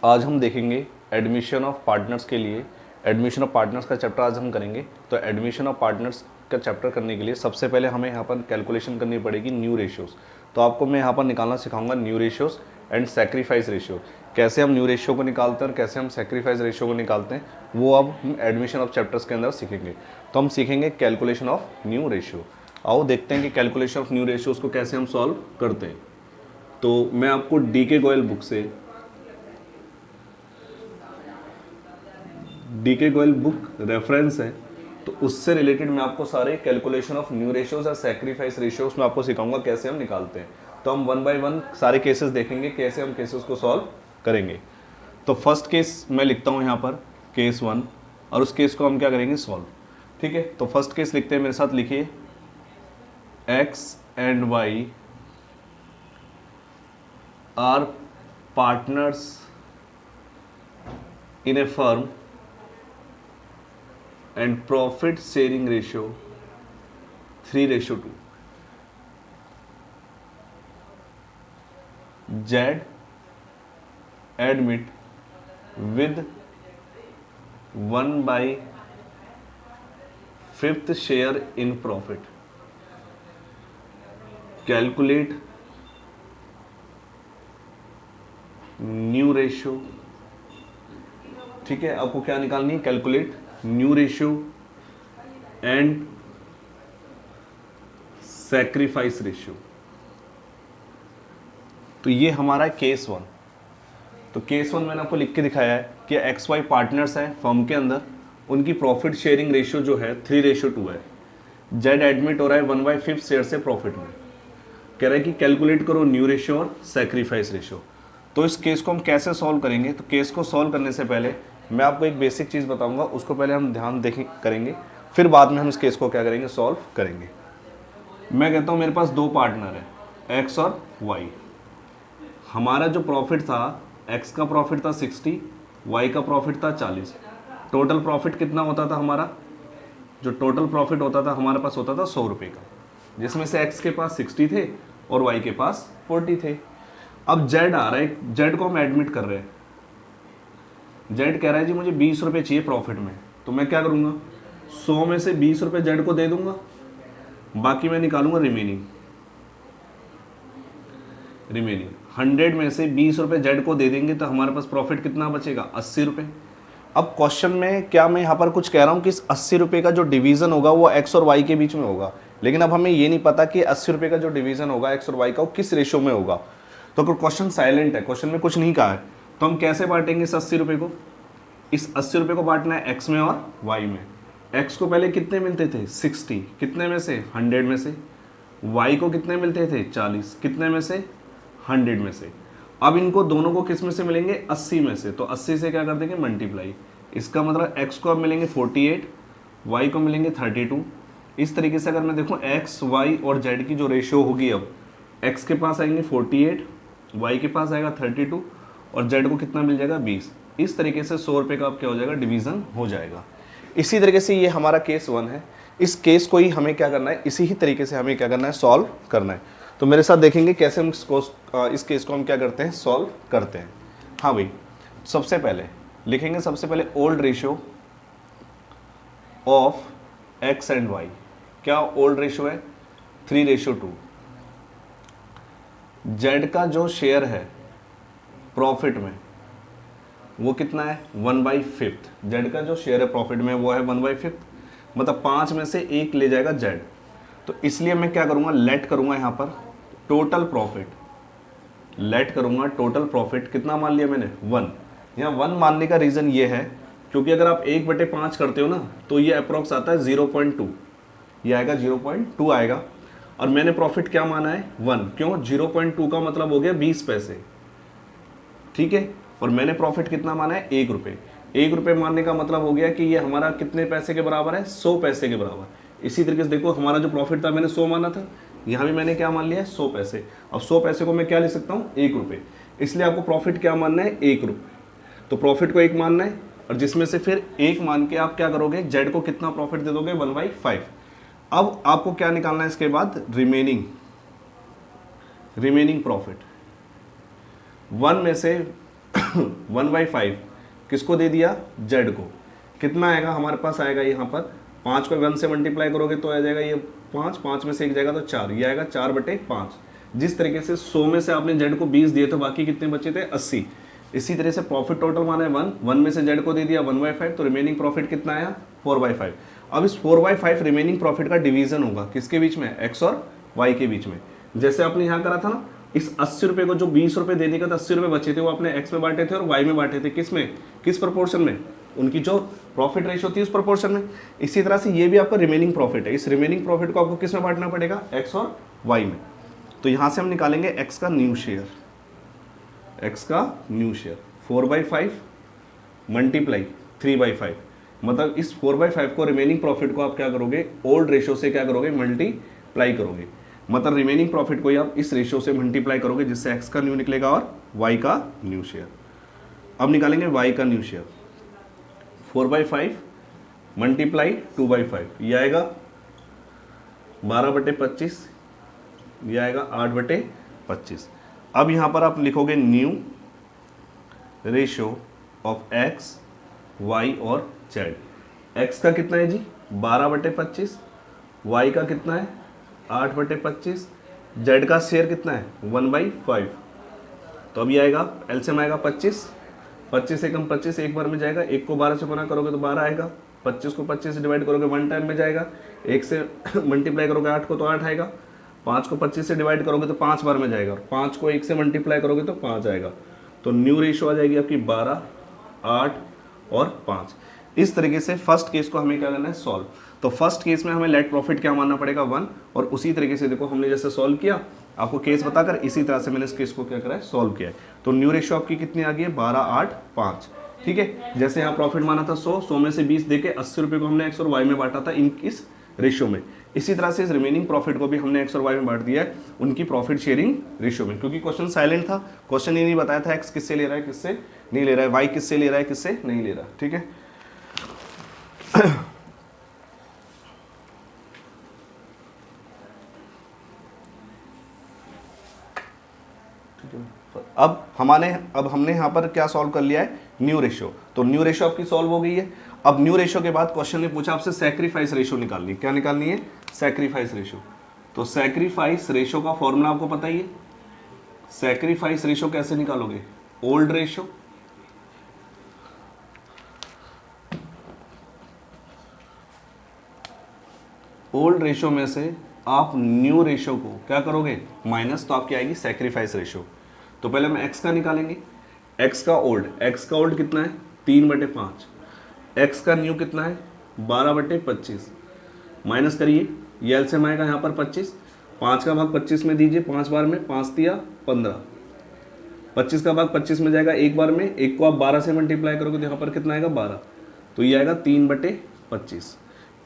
आज हम देखेंगे एडमिशन ऑफ पार्टनर्स के लिए। एडमिशन ऑफ पार्टनर्स का चैप्टर आज हम करेंगे। तो एडमिशन ऑफ पार्टनर्स का चैप्टर करने के लिए सबसे पहले हमें यहाँ पर कैलकुलेशन करनी पड़ेगी न्यू रेशियोज़। तो आपको मैं यहाँ पर निकालना सिखाऊंगा new ratios and sacrifice ratio. कैसे हम न्यू रेशियो को निकालते हैं और कैसे हम सेक्रीफाइस रेशियो को निकालते हैं वो अब हम एडमिशन ऑफ चैप्टर्स के अंदर सीखेंगे। तो हम सीखेंगे कैलकुलेशन ऑफ न्यू रेशियो। आओ देखते हैं कि कैलकुलेशन ऑफ न्यू रेशियोज़ को कैसे हम सॉल्व करते हैं। तो मैं आपको DK गोयल बुक से DK गोयल बुक रेफरेंस है, तो उससे रिलेटेड मैं आपको सारे कैलकुलेशन ऑफ न्यू रेशियोज और सैक्रिफाइस रेशियोज में आपको सिखाऊंगा कैसे हम निकालते हैं। तो हम वन बाय वन सारे केसेस देखेंगे, कैसे हम केसेस को सॉल्व करेंगे। तो फर्स्ट केस मैं लिखता हूँ यहाँ पर केस 1 और उस केस को हम क्या करेंगे सॉल्व। ठीक है, तो फर्स्ट केस लिखते हैं, मेरे साथ लिखिए। X and Y are partners in a firm and profit sharing ratio 3:2. Z admit with 1/5 share in profit. Calculate new ratio. ठीक है, आपको क्या निकालनी है? Calculate new ratio and sacrifice ratio. तो ये हमारा केस 1। तो केस 1 मैंने आपको लिख के दिखाया है कि XY पार्टनर्स हैं फर्म के अंदर, उनकी प्रॉफिट शेयरिंग रेशियो जो है 3:2 है। जेड एडमिट हो रहा है 1/5 शेयर से प्रॉफिट में। कह रहा है कि कैलकुलेट करो न्यू रेशियो और सैक्रिफाइस रेशियो। तो इस केस को हम कैसे सॉल्व करेंगे? तो केस को सॉल्व करने से पहले मैं आपको एक बेसिक चीज़ बताऊंगा, उसको पहले हम ध्यान करेंगे, फिर बाद में हम इस केस को क्या करेंगे सॉल्व करेंगे। मैं कहता हूँ मेरे पास दो पार्टनर है X और Y। हमारा जो प्रॉफिट था, X का प्रॉफिट था 60, Y का प्रॉफिट था 40। टोटल प्रॉफिट कितना होता था हमारा? जो टोटल प्रॉफिट होता था हमारे पास होता था 100 रुपये का, जिसमें से X के पास 60 थे और Y के पास 40 थे। अब Z आ रहा है, Z को हम एडमिट कर रहे हैं। Z कह रहा है जी मुझे 20 रुपये चाहिए प्रॉफिट में। तो मैं क्या करूँगा, 100 में से 20 रुपये Z को दे दूंगा, बाकी मैं निकालूंगा रिमेनिंग। 100 में से 20 रुपये Z को दे देंगे तो हमारे पास प्रॉफिट कितना बचेगा? 80 रुपये। अब क्वेश्चन में क्या मैं यहाँ पर कुछ कह रहा हूँ कि इस 80 रुपये का जो डिवीज़न होगा वो X और Y के बीच में होगा, लेकिन अब हमें ये नहीं पता कि 80 रुपये का जो डिवीज़न होगा X और Y का वो किस रेशियो में होगा। तो अगर क्वेश्चन साइलेंट है, क्वेश्चन में कुछ नहीं कहा है, तो हम कैसे बांटेंगे इस 80 रुपये को? इस 80 रुपये को बांटना है X में और Y में। X को पहले कितने मिलते थे? 60। कितने में से? 100 में से। Y को कितने मिलते थे? 40। कितने में से? 100 में से। अब इनको दोनों को किस में से मिलेंगे? 80 में से। तो 80 से क्या कर देंगे? मल्टीप्लाई। इसका मतलब X को अब मिलेंगे 48, Y को मिलेंगे 32। इस तरीके से अगर मैं देखूँ X, Y और Z की जो रेशियो होगी, अब X के पास आएंगे 48, Y के पास आएगा 32 और Z को कितना मिल जाएगा? 20। इस तरीके से 100 रुपये का अब क्या हो जाएगा? डिवीज़न हो जाएगा। इसी तरीके से ये हमारा केस 1 है। इस केस को ही हमें क्या करना है, इसी ही तरीके से हमें क्या करना है, सॉल्व करना है। तो मेरे साथ देखेंगे कैसे हम इस केस को हम क्या करते हैं, सॉल्व करते हैं। हाँ भाई, सबसे पहले लिखेंगे, सबसे पहले old ratio of X and Y। क्या ओल्ड रेशियो है? 3:2। Z का जो शेयर है प्रॉफिट में वो कितना है? 1/5। Z का जो शेयर है प्रॉफिट में वो है 1/5, मतलब 5 में से 1 ले जाएगा Z। तो इसलिए मैं क्या करूंगा, लेट करूंगा यहाँ पर टोटल प्रॉफिट। लेट करूंगा टोटल प्रॉफिट, कितना मान लिया मैंने? 1। यहाँ 1 मानने का रीज़न ये है क्योंकि अगर आप 1/5 करते हो ना तो ये अप्रोक्स आता है 0.2, ये आएगा 0.2 आएगा। और मैंने प्रॉफिट क्या माना है? 1। क्यों? 0.2 का मतलब हो गया 20 पैसे। ठीक है, और मैंने प्रॉफिट कितना माना है? 1 रुपये। 1 रुपये मानने का मतलब हो गया कि ये हमारा कितने पैसे के बराबर है? 100 पैसे के बराबर। इसी तरीके से देखो, हमारा जो प्रॉफिट था मैंने 100 माना था, यहाँ भी मैंने क्या मान लिया है? 100 पैसे। अब 100 पैसे को मैं क्या ले सकता हूँ? 1 रुपये। इसलिए आपको प्रॉफिट क्या मानना है? 1 रुपये। तो प्रॉफिट को 1 मानना है और जिसमें से फिर 1 मान के आप क्या करोगे? Z को कितना प्रॉफिट दे दोगे? 1/5। अब आपको क्या निकालना है इसके बाद? Remaining profit. 1 में से 1/5 किसको दे दिया, जेड को। कितना आएगा हमारे पास, आएगा यहाँ पर 5 को 1 से मल्टीप्लाई करोगे तो आ जाएगा ये 5, 5 में से एक जाएगा तो 4, ये आएगा 4/5। जिस तरीके से 100 में से आपने जेड को 20 दिए तो बाकी कितने बचे थे, 80। इसी तरह से प्रॉफिट टोटल माना है 1, 1 में से जेड को दे दिया 1/5, तो रिमेनिंग प्रॉफिट कितना आया, 4/5। अब इस 4/5 रिमेनिंग प्रॉफिट का डिवीजन होगा किसके बीच में, एक्स और वाई के बीच में। जैसे आपने यहाँ करा था ना, इस 80 रुपये को जो 20 रुपये देने का 80 रुपये बचे थे वो आपने एक्स में बांटे थे और वाई में बांटे थे, किस में, किस प्रोपोर्शन में, उनकी जो प्रॉफिट रेशियो थी उस प्रोपोर्शन में। इसी तरह से ये भी आपका रिमेनिंग प्रॉफिट है, इस रिमेनिंग प्रॉफिट को आपको किस में बांटना पड़ेगा, एक्स और वाई में। तो यहाँ से हम निकालेंगे एक्स का न्यू शेयर, एक्स का न्यू शेयर 4/5 मल्टीप्लाई 3/5, मतलब इस 4/5 को रिमेनिंग प्रॉफिट को आप क्या करोगे, ओल्ड रेशियो से क्या करोगे, मल्टीप्लाई करोगे। मतलब रिमेनिंग प्रॉफिट को ही आप इस रेशियो से मल्टीप्लाई करोगे जिससे एक्स का न्यू निकलेगा और वाई का न्यू शेयर। अब निकालेंगे वाई का न्यू शेयर, 4/5 मल्टीप्लाई 2/5, ये आएगा 12/25, ये आएगा 8/25। अब यहाँ पर आप लिखोगे new ratio of X, Y और जेड। एक्स का कितना है जी, 12/25, वाई का कितना है 8/25, जेड का शेयर कितना है 1/5। तो अब ये आएगा एलसीएम आएगा 25, 25 से कम 25 एक बार में जाएगा, एक को 12 से गुना करोगे तो 12 आएगा, 25 को 25 से डिवाइड करोगे 1 टाइम में जाएगा, एक से मल्टीप्लाई करोगे 8 को तो 8 आएगा, 5 को 25 से डिवाइड करोगे तो 5 बार में जाएगा, और 5 को 1 से मल्टीप्लाई करोगे तो 5 आएगा। तो न्यू रेशियो आ जाएगी आपकी 12, 8 और 5। इस तरीके से फर्स्ट केस को हमें क्या करना है, सॉल्व। तो फर्स्ट केस में हमें लेट प्रॉफिट क्या मानना पड़ेगा 1, और उसी तरीके से देखो हमने जैसे सॉल्व किया आपको केस बताकर, इसी तरह से मैंने इस केस को क्या करा है, सॉल्व किया है। तो न्यू रेशियो आपकी कितनी आ गई है, 12, 8, 5। ठीक है, जैसे यहाँ प्रॉफिट माना था 100 में से 20 देके 80 रुपये को हमने एक्स और वाई में बांटा था इस रेशियो में। इसी तरह से इस रिमेनिंग प्रॉफिट को भी हमने एक्स और वाई में बांट दिया है उनकी प्रॉफिट शेयरिंग रेशियो में, क्योंकि क्वेश्चन साइलेंट था, क्वेश्चन ये नहीं बताया था एक्स किससे ले रहा है किससे नहीं ले रहा है, वाई किससे ले रहा है किससे नहीं ले रहा। ठीक है, अब हमने यहाँ पर क्या सॉल्व कर लिया है, न्यू रेशियो। तो न्यू रेशियो आपकी सॉल्व हो गई है। अब न्यू रेशियो के बाद क्वेश्चन ने पूछा आपसे सैक्रिफाइस रेशियो निकालनी, क्या निकालनी है, सैक्रिफाइस रेशियो। तो सैक्रिफाइस रेशियो का फॉर्मूला आपको पता ही है। सैक्रिफाइस रेशियो कैसे निकालोगे, ओल्ड रेशियो में से आप न्यू रेशियो को क्या करोगे, माइनस, तो आपकी आएगी सैक्रिफाइस रेशियो। तो पहले हम एक्स का निकालेंगे, एक्स का ओल्ड कितना है 3/5, एक्स का न्यू कितना है 12/25, माइनस करिए, ये एलसीएम आएगा यहाँ पर 25, 5 का भाग 25 में दीजिए 5 बार में, 5 दिया 15, 25 का भाग 25 में जाएगा एक बार में, एक को आप 12 से मल्टीप्लाई करोगे तो यहाँ पर कितना आएगा 12, तो ये आएगा 3/25।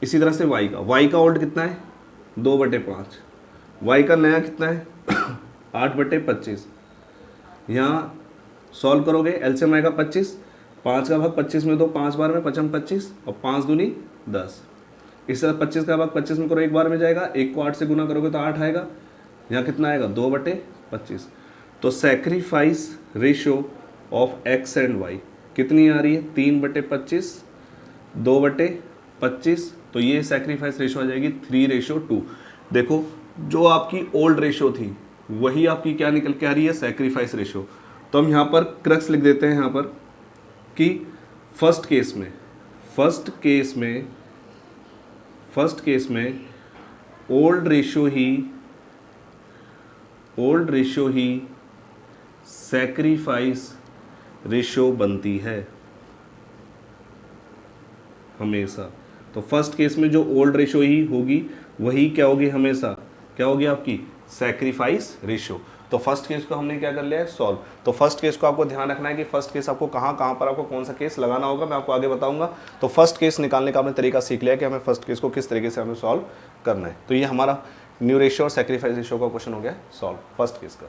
इसी तरह से वाई का ओल्ड कितना है 2/5, वाई का नया कितना है 8/25। यहाँ सॉल्व करोगे एलसीएम आएगा 25, 5 का भाग 25 में दो 5 बार में, 5 25 और 5 दूनी 10। इस तरह 25 का भाग 25 में करो एक बार में जाएगा, एक को 8 से गुना करोगे तो 8 आएगा, यहाँ कितना आएगा 2/25। तो sacrifice ratio of X and Y कितनी आ रही है 3/25, 2/25। तो ये सैक्रिफाइस रेशियो आ जाएगी 3:2। देखो जो आपकी ओल्ड रेशियो थी वही आपकी क्या निकल के आ रही है, सैक्रिफाइस रेशियो। तो हम यहाँ पर क्रक्स लिख देते हैं यहाँ पर कि फर्स्ट केस में ओल्ड रेशियो ही सैक्रिफाइस रेशियो बनती है हमेशा। तो फर्स्ट केस में जो ओल्ड रेशियो ही होगी वही क्या होगी, हमेशा क्या होगी आपकी सैक्रिफाइस रेशियो। तो फर्स्ट केस को हमने क्या कर लिया है, सॉल्व। तो फर्स्ट केस को आपको ध्यान रखना है कि फर्स्ट केस आपको कहाँ पर आपको कौन सा केस लगाना होगा, मैं आपको आगे बताऊंगा। तो फर्स्ट केस निकालने का आपने तरीका सीख लिया कि हमें फर्स्ट केस को किस तरीके से हमें सॉल्व करना है। तो ये हमारा न्यू रेशियो और सैक्रिफाइस रेशियो का क्वेश्चन हो गया सॉल्व फर्स्ट केस का।